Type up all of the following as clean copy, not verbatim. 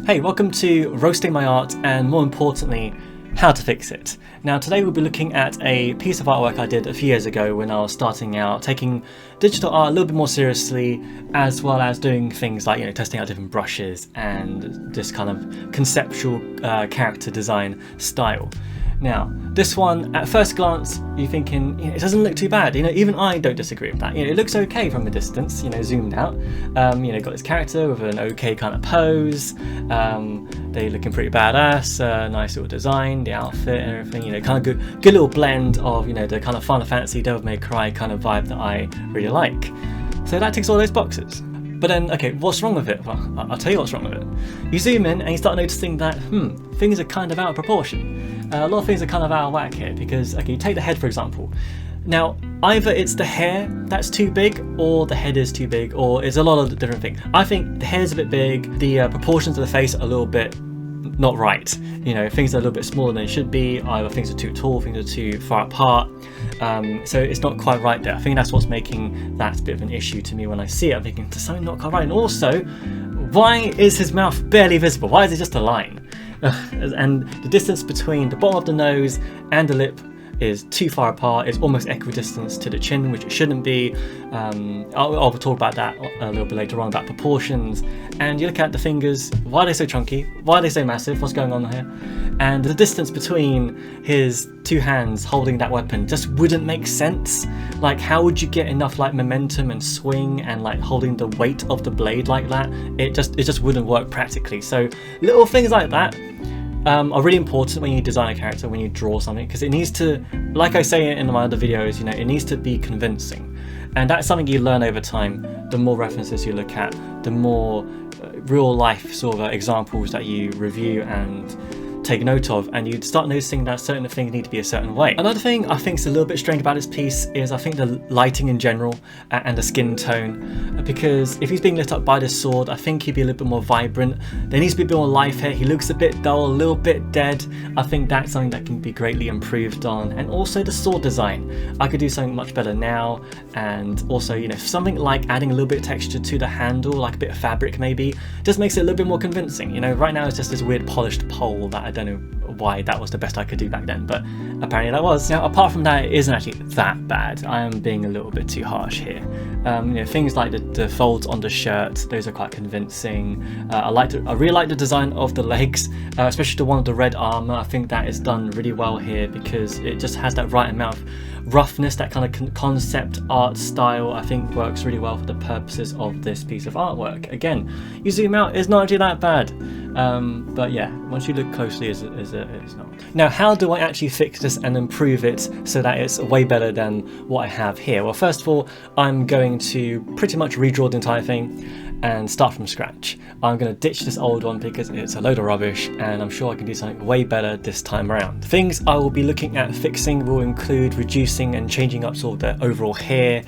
Hey, welcome to Roasting My Art and, more importantly, how to fix it. Now today we'll be looking at a piece of artwork I did a few years ago when I was starting out, taking digital art a little bit more seriously, as well as doing things like, testing out different brushes and this kind of conceptual character design style. Now, this one, at first glance, you're thinking, it doesn't look too bad. Even I don't disagree with that. It looks okay from a distance, zoomed out. Got this character with an okay kind of pose. They're looking pretty badass. Nice little design, the outfit and everything. Kind of good little blend of, the kind of Final Fantasy, Devil May Cry kind of vibe that I really like. So that ticks all those boxes. But then, okay, what's wrong with it? Well, I'll tell you what's wrong with it. You zoom in and you start noticing that, things are kind of out of proportion. A lot of things are kind of out of whack here because, okay, you take the head for example. Now, either it's the hair that's too big, or the head is too big, or it's a lot of different things. I think the hair is a bit big, the proportions of the face are a little bit not right. Things are a little bit smaller than they should be, either things are too tall, things are too far apart. So it's not quite right there. I think that's what's making that a bit of an issue to me when I see it. I'm thinking, there's something not quite right. And also, why is his mouth barely visible? Why is it just a line? And the distance between the bottom of the nose and the lip is too far apart. It's almost equidistant to the chin, which it shouldn't be. I'll talk about that a little bit later on, about proportions. And you look at the fingers, why are they so chunky? Why are they so massive? What's going on here? And the distance between his two hands holding that weapon just wouldn't make sense. Like, how would you get enough momentum and swing and holding the weight of the blade like that? It just wouldn't work practically. So little things like that are really important when you design a character, when you draw something, because it needs to, like I say in my other videos, it needs to be convincing. And that's something you learn over time. The more references you look at, the more real life sort of examples that you review and take note of, and you'd start noticing that certain things need to be a certain way. Another thing I think is a little bit strange about this piece is I think the lighting in general and the skin tone, because if he's being lit up by this sword, I think he'd be a little bit more vibrant. There needs to be a bit more life here. He looks a bit dull, a little bit dead. I think that's something that can be greatly improved on. And also the sword design, I could do something much better now. And also, something like adding a little bit of texture to the handle, like a bit of fabric maybe, just makes it a little bit more convincing. Right now it's just this weird polished pole that I don't know why that was the best I could do back then, but apparently that was. Now, apart from that, it isn't actually that bad. I am being a little bit too harsh here. Things like the folds on the shirt, those are quite convincing. I really like the design of the legs, especially the one with the red armor. I think that is done really well here because it just has that right amount of roughness, that kind of concept art style. I think works really well for the purposes of this piece of artwork. Again, you zoom out, it's not actually that bad. But yeah, once you look closely, it's not. Now, how do I actually fix this and improve it so that it's way better than what I have here? Well, first of all, I'm going to pretty much redraw the entire thing and start from scratch. I'm going to ditch this old one because it's a load of rubbish, and I'm sure I can do something way better this time around. Things I will be looking at fixing will include reducing and changing up sort of the overall hair,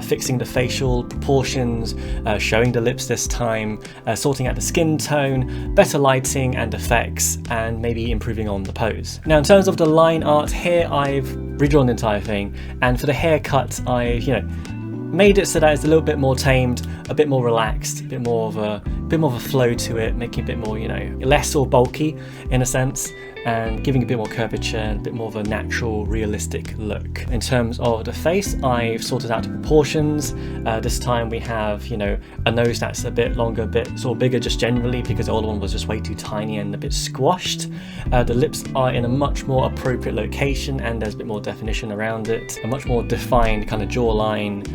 fixing the facial proportions, showing the lips this time, sorting out the skin tone, better lighting and effects, and maybe improving on the pose. Now, in terms of the line art here, I've redrawn the entire thing, and for the haircut, I've made it so that it's a little bit more tamed, a bit more relaxed, a bit more of a flow to it, making it a bit more, less or bulky in a sense, and giving a bit more curvature and a bit more of a natural, realistic look. In terms of the face, I've sorted out the proportions. This time we have, a nose that's a bit longer, a bit sort of bigger just generally, because the old one was just way too tiny and a bit squashed. The lips are in a much more appropriate location, and there's a bit more definition around it, a much more defined kind of jawline,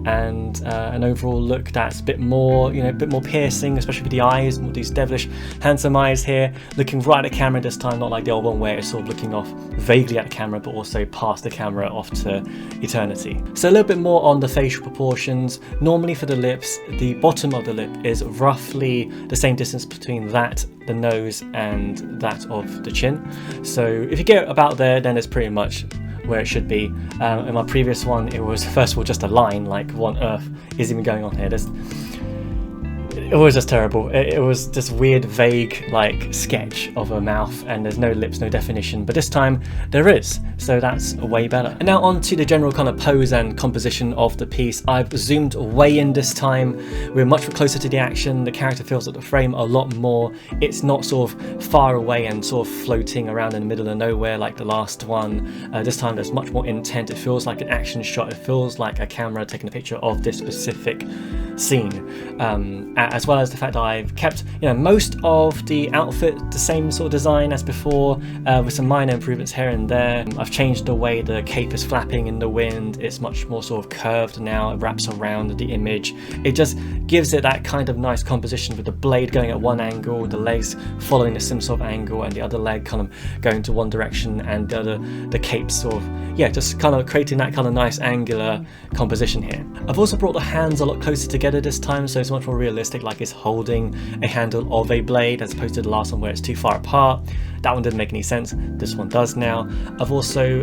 and an overall look that's a bit more, a bit more piercing, especially with the eyes, with these devilish, handsome eyes here, looking right at the camera this time, not like the old one where it's sort of looking off vaguely at the camera, but also past the camera off to eternity. So a little bit more on the facial proportions. Normally for the lips, the bottom of the lip is roughly the same distance between the nose, and that of the chin. So if you get about there, then it's pretty much where it should be. In my previous one, it was first of all just a line, like what on earth is even going on here? it was just terrible. It was this weird, vague, like, sketch of a mouth, and there's no lips, no definition, but this time there is, so that's way better. And now on to the general kind of pose and composition of the piece. I've zoomed way in this time. We're much closer to the action. The character feels at the frame a lot more. It's not sort of far away and sort of floating around in the middle of nowhere like the last one. This time there's much more intent. It feels like an action shot. It feels like a camera taking a picture of this specific scene, as well as the fact that I've kept, you know, most of the outfit the same sort of design as before, with some minor improvements here and there. I've changed the way the cape is flapping in the wind. It's much more sort of curved now. It wraps around the image. It just gives it that kind of nice composition with the blade going at one angle, the legs following the same sort of angle, and the other leg kind of going to one direction, and the cape sort of, yeah, just kind of creating that kind of nice angular composition here. I've also brought the hands a lot closer together this time, so it's much more realistic, like it's holding a handle of a blade as opposed to the last one where it's too far apart. That one didn't make any sense. This one does now. I've also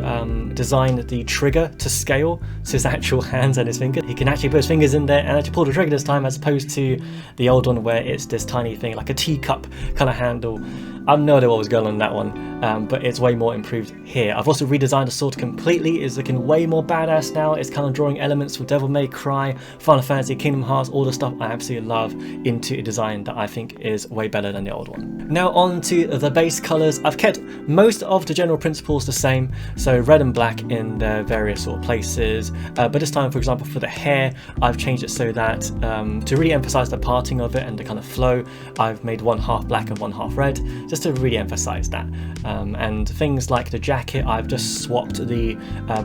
designed the trigger to scale to his actual hands and his fingers. He can actually put his fingers in there and actually pull the trigger this time, as opposed to the old one where it's this tiny thing, like a teacup kind of handle. I have no idea what was going on in that one, but it's way more improved here. I've also redesigned the sword completely. It's looking way more badass now. It's kind of drawing elements from Devil May Cry, Final Fantasy, Kingdom Hearts, all the stuff I absolutely love, into a design that I think is way better than the old one. Now on to the base colours. I've kept most of the general principles the same, so red and black in their various sort of places, but this time, for example, for the hair, I've changed it so that to really emphasise the parting of it and the kind of flow, I've made one half black and one half red, just to really emphasize that. And things like the jacket, I've just swapped the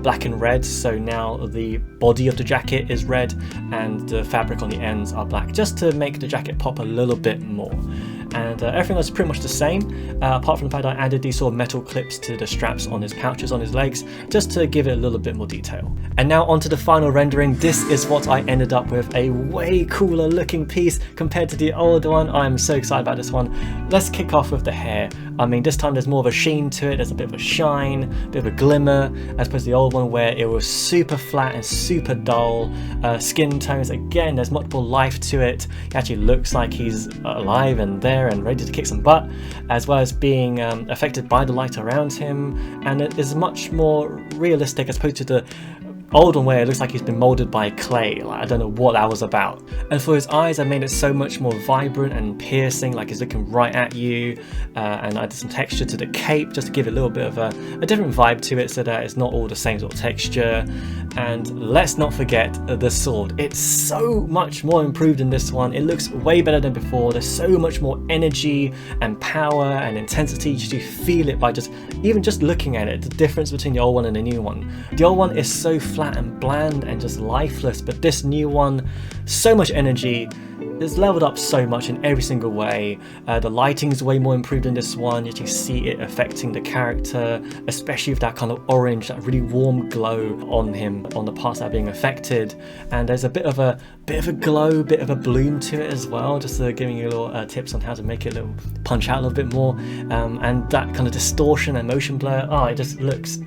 black and red, so now the body of the jacket is red and the fabric on the ends are black, just to make the jacket pop a little bit more. And everything was pretty much the same, apart from the fact I added these sort of metal clips to the straps on his pouches on his legs, just to give it a little bit more detail. And now onto the final rendering. This is what I ended up with, a way cooler looking piece compared to the old one. I'm so excited about this one. Let's kick off with the hair. I mean, this time there's more of a sheen to it, there's a bit of a shine, a bit of a glimmer, as opposed to the old one where it was super flat and super dull. Skin tones, again, there's much more life to it. He actually looks like he's alive and there and ready to kick some butt, as well as being affected by the light around him, and it is much more realistic as opposed to the old one where it looks like he's been molded by clay. Like, I don't know what that was about. And for his eyes, I made it so much more vibrant and piercing, like he's looking right at you, and I did some texture to the cape just to give it a little bit of a different vibe to it, so that it's not all the same sort of texture. And let's not forget the sword. It's so much more improved in this one. It looks way better than before. There's so much more energy and power and intensity. You do feel it by even just looking at it, the difference between the old one and the new one. The old one is so flat and bland and just lifeless, but this new one, so much energy. It's leveled up so much in every single way. The lighting is way more improved in this one. You can see it affecting the character, especially with that kind of orange, that really warm glow on him, on the parts that are being affected. And there's a bit of a glow, bit of a bloom to it as well, just giving you little tips on how to make it a little punch out a little bit more. And that kind of distortion and motion blur, it just looks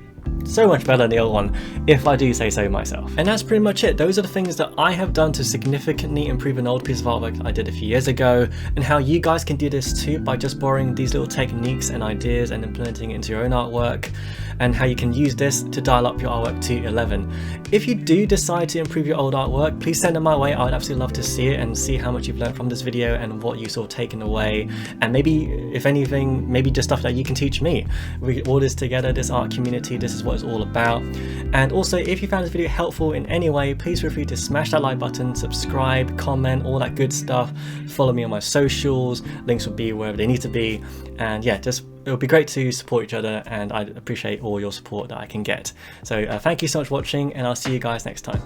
so much better than the old one, if I do say so myself. And that's pretty much it. Those are the things that I have done to significantly improve an old piece of artwork I did a few years ago, and how you guys can do this too by just borrowing these little techniques and ideas and implementing it into your own artwork, and how you can use this to dial up your artwork to 11. If you do decide to improve your old artwork, please send it my way. I would absolutely love to see it and see how much you've learned from this video and what you've sort of taken away, and maybe, if anything, maybe just stuff that you can teach me. We all this together, this art community, this is what it's all about. And also, if you found this video helpful in any way, please feel free to smash that like button, subscribe, comment, all that good stuff. Follow me on my socials, links will be wherever they need to be, and yeah, just it would be great to support each other, and I'd appreciate all your support that I can get. So thank you so much for watching, and I'll see you guys next time.